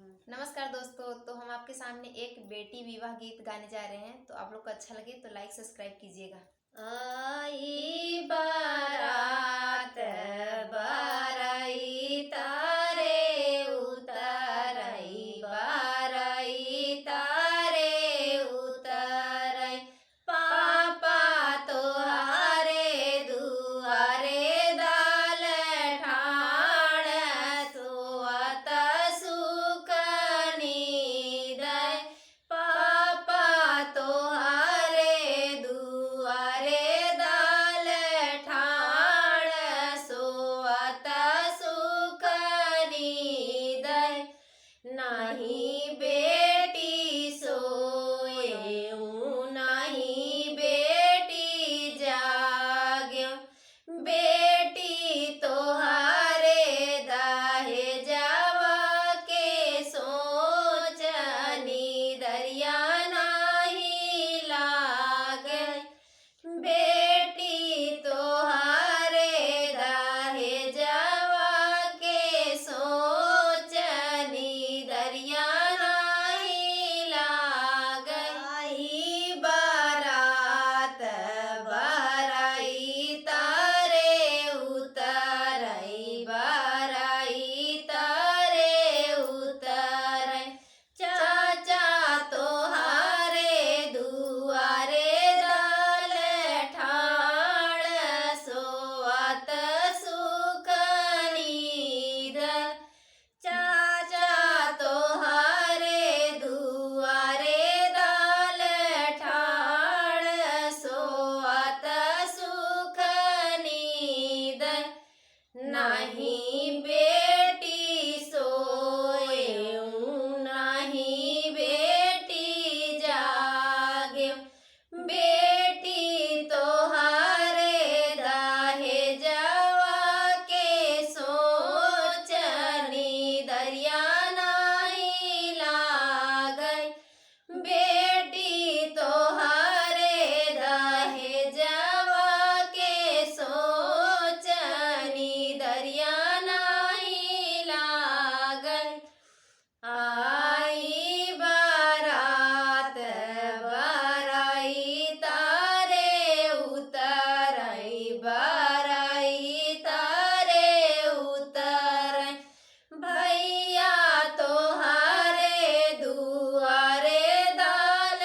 नमस्कार दोस्तों, तो हम आपके सामने एक बेटी विवाह गीत गाने जा रहे हैं। तो आप लोग को अच्छा लगे तो लाइक सब्सक्राइब कीजिएगा। आई बारात बाराई तारे उतरई बाराई तारे उतरई पापा तोहारे दुआरे दाल ठाण सोवत सुखनी दय पापा तोहारे दुआरे दाल ठाण सोवत सुखनी दय नाही बेटी सोएऊ नाही बेटी जाग्यो बेटी तोहारे दाहे जावा के सोचनी दरिया नाही लागे बेटी तोहारे दाहे जावा के सोचनी दरिया नाही लागे आई बारात बाराई तारे उतरई बाराई तारे उतरई चाचा तोहारे दुआरे दाल ठाण सोवत सुखनी दय चाचा तोहारे दुआरे दाल ठाण सोवत सुखनी दय नाही बेटी सोएऊ नाही बेटी जाग्यो बेटी तोहारे दाहे जावा के सोचनी दरिया नाही लागई बेटी तोहारे दाहे जावा के सोचनी दरिया नाही लागई आई बारात बाराई तारे उतरई बाराई तारे उतरई भैया तोहारे दुआरे दाल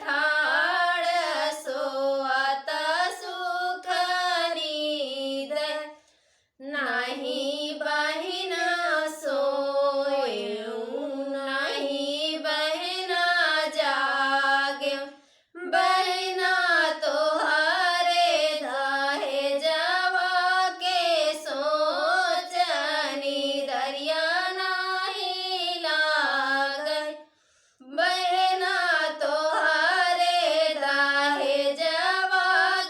ठाण सोवत सुखनी दय नाही बहिना सोएऊ नाही बहिना जाग्यो बहिना तोहारे दाहे जावा के सोचनी दरिया नाही लागई बहिना तोहारे दाहे जावा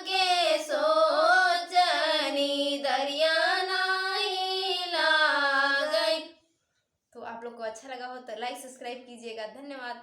के सोचनी दरिया नाही लागई। तो आप लोग को अच्छा लगा हो तो लाइक सब्सक्राइब कीजिएगा। धन्यवाद।